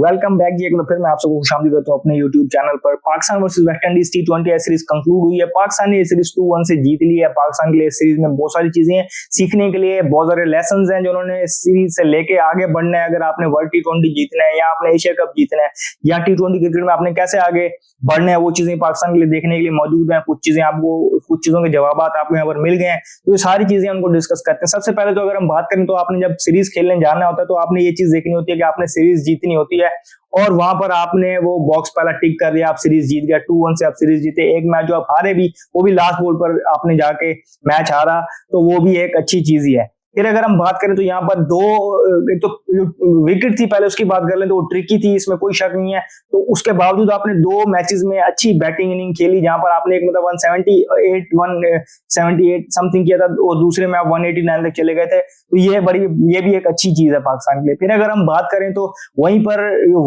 Welcome back जी। एक बार फिर मैं आप सबको खुशामदीद करता हूं अपने YouTube चैनल पर। Pakistan versus West Indies T20 series conclude हुई है। पाकिस्तान ने ये सीरीज 2-1 से जीत ली है। पाकिस्तान के लिए इस सीरीज में बहुत सारी चीजें हैं सीखने के लिए, बहुत सारे लेसन्स हैं जो उन्होंने इस सीरीज से लेके आगे बढ़ना है। अगर आपने वर्ल्ड T20 जीतना है या आपने एशिया कप जीतना है या T20 क्रिकेट में आपने कैसे आगे बढ़ना है, वो चीजें पाकिस्तान के लिए देखने के लिए मौजूद हैं। कुछ चीजों के जवाब आपको यहाँ पर मिल गए हैं, तो ये सारी चीजें उनको डिस्कस करते हैं। सबसे पहले तो अगर हम बात करें तो आपने जब सीरीज खेलने जाना होता है तो आपने ये चीज देखनी होती है कि आपने सीरीज जीतनी होती है और वहां पर आपने वो बॉक्स पहला टिक कर दिया, आप सीरीज जीत गया। 2-1 से आप सीरीज जीते। एक मैच जो आप हारे भी, वो भी लास्ट बॉल पर आपने जाके मैच हारा, तो वो भी एक अच्छी चीज ही है। फिर अगर हम बात करें तो यहाँ पर एक तो विकेट थी, पहले उसकी बात कर लें तो वो ट्रिकी थी, इसमें कोई शक नहीं है। तो उसके बावजूद आपने 2 मैचेस में अच्छी बैटिंग इनिंग खेली, जहां पर आपने एक मतलब 178 समथिंग किया था और दूसरे में आप 189 तक चले गए थे। तो ये भी एक अच्छी चीज है पाकिस्तान के लिए। फिर अगर हम बात करें तो वहीं पर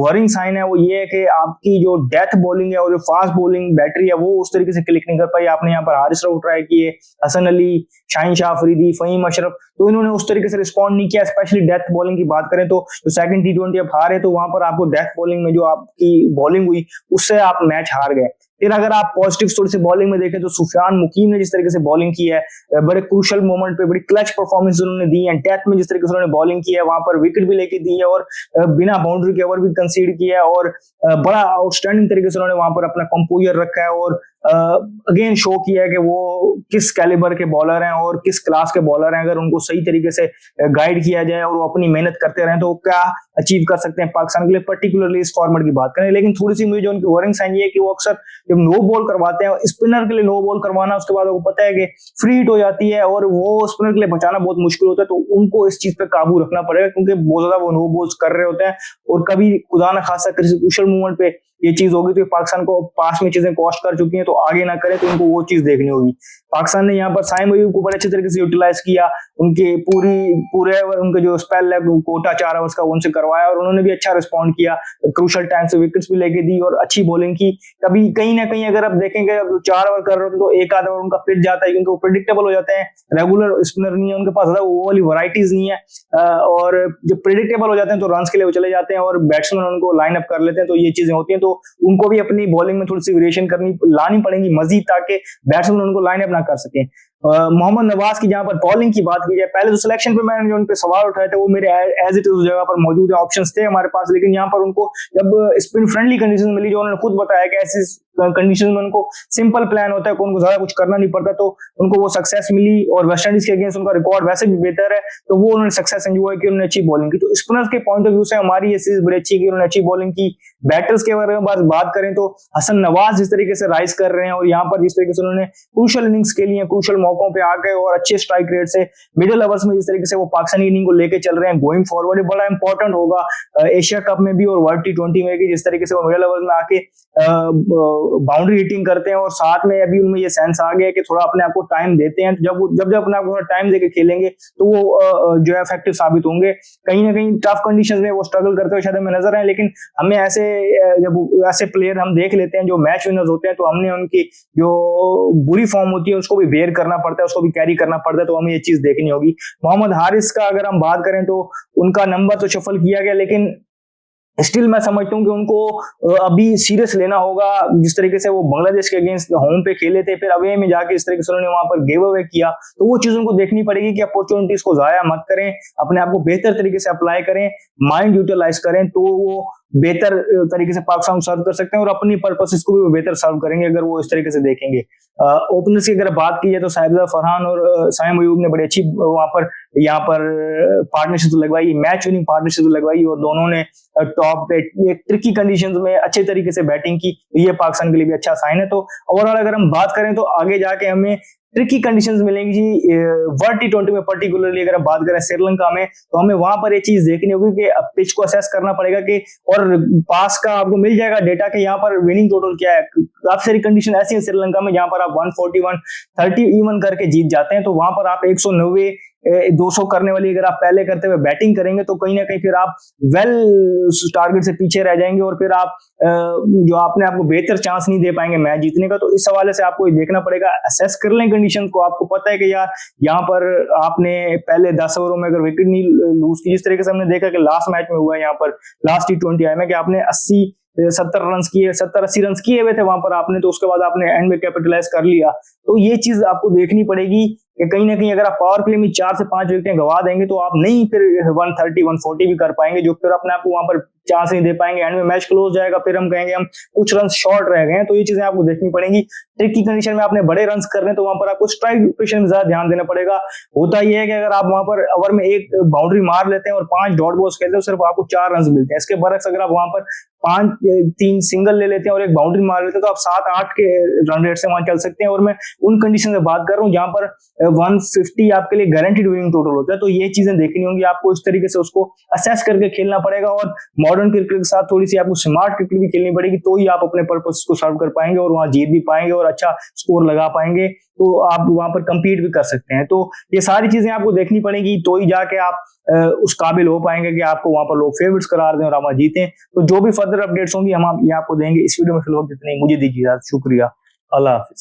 वरिंग साइन है वो ये है कि आपकी जो डेथ बॉलिंग है और जो फास्ट बॉलिंग बैटरी है वो उस तरीके से क्लिक नहीं कर पाई। आपने यहाँ पर हारिस राउफ ट्राई किए, हसन अली, शाहीन शाह अफरीदी, फहीम अशरफ, तो इन्होंने उस तरीके से रिस्पॉन्ड नहीं किया। स्पेशली डेथ बॉलिंग की बात करें तो जो सेकंड T20 आप हारे तो वहां पर आपको डेथ बॉलिंग में जो आपकी बॉलिंग हुई उससे आप मैच हार गए। फिर अगर आप पॉजिटिव थोड़ी सी बॉलिंग में देखें तो सुफियान मुकीम ने जिस तरीके से बॉलिंग की है, बड़े क्रूशल मोमेंट पे बड़ी क्लच परफॉर्मेंस उन्होंने दी है। डेथ में जिस तरीके से उन्होंने बॉलिंग की है, वहां पर विकेट भी लेके दी है और बिना बाउंड्री के ओवर भी कंसीड किया है और बड़ा आउटस्टैंडिंग तरीके से उन्होंने वहां पर अपना कंपोजर रखा है और अगेन शो किया है कि वो किस कैलिबर के बॉलर हैं और किस क्लास के बॉलर हैं। अगर उनको सही तरीके से गाइड किया जाए और वो अपनी मेहनत करते रहें तो क्या अचीव कर सकते हैं पाकिस्तान के लिए, पर्टिकुलरली इस फॉर्मेट की बात करें। लेकिन थोड़ी सी मुझे जो उनकी वरिंग साइन ये है कि वो अक्सर जब नो बॉल करवाते हैं, स्पिनर के लिए नो बॉल करवाना, उसके बाद वो पता है कि फ्री हिट हो जाती है और वो स्पिनर के लिए बचाना बहुत मुश्किल होता है, तो उनको इस चीज पे काबू रखना पड़ेगा क्योंकि बहुत ज्यादा वो नो बॉल्स कर रहे होते हैं और कभी खुदा ना खासा किसी क्रूशियल मूवमेंट पे ये चीज होगी तो पाकिस्तान को पास में चीजें कॉस्ट कर चुकी हैं, तो आगे ना करे, तो उनको वो चीज देखनी होगी। पाकिस्तान ने यहाँ पर साइम अयूब को बड़े अच्छे तरीके से यूटिलाइज किया, उनके पूरे उनके जो स्पेल है कोटा 4 ओवर्स का उनसे करवाया और उन्होंने भी अच्छा रिस्पॉन्ड किया, क्रूशियल टाइम से विकेट्स भी लेके दी और अच्छी बॉलिंग की। कभी कहीं ना कहीं अगर आप देखेंगे 4 ओवर कर रहे हो तो एक आधा ओवर उनका पिट जाता है क्योंकि वो प्रिडिक्टेबल हो जाते हैं, रेगुलर स्पिनर नहीं है उनके पास, ज्यादा वो वाली वैरायटीज नहीं है और जब प्रिडिक्टेबल हो जाते हैं तो रन के लिए वो चले जाते हैं और बैट्समैन उनको लाइन अप कर लेते हैं, तो ये चीजें होती हैं। तो उनको भी अपनी बॉलिंग में थोड़ी सी वेरिएशन लानी पड़ेगी मजीद, ताकि बैट्समैन उनको लाइन अप ना कर सके। मोहम्मद नवाज की जहां पर बॉलिंग की बात की जाए, पहले तो सिलेक्शन पे मैंने जो उन पे सवाल उठाए थे वो मेरे एज इट इज उस जगह पर मौजूद है, ऑप्शंस थे हमारे पास, लेकिन यहाँ पर उनको जब स्पिन फ्रेंडली कंडीशन मिली, जो उन्होंने खुद बताया कि ऐसी कंडीशन में उनको सिंपल प्लान होता है, उनको ज्यादा कुछ करना नहीं पड़ता, तो उनको वो सक्सेस मिली और वेस्ट इंडीज के अगेंस्ट उनका रिकॉर्ड वैसे भी बेहतर है, तो वो उन्होंने सक्सेस एंजॉय की, उन्होंने अच्छी बॉलिंग की। तो स्पिनर्स के पॉइंट ऑफ व्यू से हमारी ये सीरीज बड़ी अच्छी की, उन्होंने अच्छी बॉलिंग की। बैटर्स के बारे में बात करें तो हसन नवाज जिस तरीके से राइज कर रहे हैं और यहाँ पर जिस तरीके से उन्होंने क्रूशियल इनिंग्स के लिए क्रूशियल मौकों पे आ गए और अच्छे स्ट्राइक रेट से मिडिल ओवर्स में जिस तरीके से वो पाकिस्तानी इनिंग को लेके चल रहे हैं गोइंग फॉरवर्ड, बड़ा इंपॉर्टेंट होगा एशिया कप में भी और वर्ल्ड T20 में भी, जिस तरीके से वो मिडिल ओवर्स में आके बाउंड्री हिटिंग करते हैं और साथ में अभी उनमें ये सेंस आ गया कि थोड़ा अपने आप को टाइम देते हैं। जब अपने आप को टाइम देके खेलेंगे तो वो जो है इफेक्टिव साबित होंगे। कहीं ना कहीं टफ कंडीशंस में वो स्ट्रगल करते हुए शायद हमें नजर आए, लेकिन हमें जब ऐसे प्लेयर हम देख लेते हैं जो मैच विनर्स होते हैं, तो हमने उनकी जो बुरी फॉर्म होती है उसको भी बेयर करना पड़ता है, उसको भी कैरी करना पड़ता है, तो हमें ये चीज देखनी होगी। मोहम्मद हारिस का अगर हम बात करें तो उनका नंबर तो शफल किया गया, लेकिन स्टिल मैं समझता हूँ कि उनको अभी सीरियस लेना होगा। जिस तरीके से वो बांग्लादेश के अगेंस्ट होम पे खेले थे, फिर अवे में जाके इस तरीके से उन्होंने वहां पर गिव अवे किया, तो वो चीज उनको देखनी पड़ेगी कि अपॉर्चुनिटीज को जाया मत करें, अपने आप को बेहतर तरीके से अप्लाई करें, माइंड यूटिलाइज करें, तो वो बेहतर तरीके से पाकिस्तान सर्व कर सकते हैं और अपनी पर्पसेस को भी वो बेहतर सर्व करेंगे अगर वो इस तरीके से देखेंगे। ओपनर्स की अगर बात की जाए तो साहिबजादा फरहान और साइम अयूब ने बड़ी अच्छी वहां पर यहाँ पर पार्टनरशिप लगवाई, मैच विनिंग पार्टनरशिप लगवाई और दोनों ने टॉप पे एक ट्रिकी कंडीशंस में अच्छे तरीके से बैटिंग की, ये पाकिस्तान के लिए भी अच्छा साइन है। तो ओवरऑल अगर हम बात करें तो आगे जाके हमें ट्रिकी कंडीशंस मिलेंगी वर्ल्ड T20 में, पर्टिकुलरली अगर बात करें श्रीलंका में, तो हमें वहां पर ये चीज देखनी होगी कि पिच को असेस करना पड़ेगा कि, और पास का आपको मिल जाएगा डेटा कि यहाँ पर विनिंग टोटल क्या है। काफी सारी कंडीशन ऐसी है श्रीलंका में जहां पर आप 140 130 इवन करके जीत जाते हैं, तो वहां पर आप 190 200 करने वाली अगर आप पहले करते हुए बैटिंग करेंगे तो कहीं ना कहीं फिर आप वेल टारगेट से पीछे रह जाएंगे और फिर आप जो आपने आपको बेहतर चांस नहीं दे पाएंगे मैच जीतने का। तो इस हवाले से आपको देखना पड़ेगा, असेस कर लें कंडीशन को। आपको पता है कि यार यहाँ पर आपने पहले 10 ओवरों में अगर विकेट नहीं लूज की, जिस तरीके से हमने देखा कि लास्ट मैच में हुआ है, यहाँ पर लास्ट T20 आई में कि आपने 70 रन किए, 70-80 रन किए हुए थे वहां पर आपने, तो उसके बाद आपने एंड में कैपिटलाइज कर लिया। तो ये चीज आपको देखनी पड़ेगी कि कहीं ना कहीं अगर आप पावर प्ले में 4 से 5 विकेटें गवा देंगे तो आप नहीं फिर 130-140 भी कर पाएंगे, जो फिर अपने आप को वहां पर चांस नहीं दे पाएंगे, एंड में मैच क्लोज जाएगा, फिर हम कहेंगे हम कुछ रन शॉर्ट रह गए हैं। तो ये चीजें आपको देखनी पड़ेंगी। ट्रिक की कंडीशन में आपने बड़े रन करने तो वहां पर आपको स्ट्राइक लोकेशन में ज्यादा ध्यान देना पड़ेगा। होता यह है कि अगर आप वहां पर ओवर में एक बाउंड्री मार लेते हैं और 5 डॉट बॉल्स खेलते हैं तो सिर्फ आपको 4 रन मिलते हैं। इसके बरक्स अगर आप वहां पर 3 सिंगल ले लेते हैं और एक बाउंड्री मार लेते हैं तो आप 7-8 के रन रेट से वहां चल सकते हैं। और मैं उन कंडीशन से बात कर रहा हूँ जहां पर 150 आपके लिए गारंटीड विनिंग टोटल होता है। तो ये चीजें देखनी होंगी आपको, इस तरीके से उसको असेस करके खेलना पड़ेगा। और मॉडर्न क्रिकेट के साथ थोड़ी सी आपको स्मार्ट क्रिकेट भी खेलनी पड़ेगी, तो ही आप अपने पर्पस को सर्व कर पाएंगे और वहां जीत भी पाएंगे और अच्छा स्कोर लगा पाएंगे, तो आप वहां पर compete भी कर सकते हैं। तो ये सारी चीजें आपको देखनी पड़ेगी, तो ही जाके आप उस काबिल हो पाएंगे कि आपको वहां पर लोग फेवरेट्स करार दें और आप वहां जीतें। तो जो भी फर्दर अपडेट्स होंगी हम ये आपको देंगे। इस वीडियो में फिलहाल इतना ही, मुझे दीजिए शुक्रिया, अल्लाह हाफिज।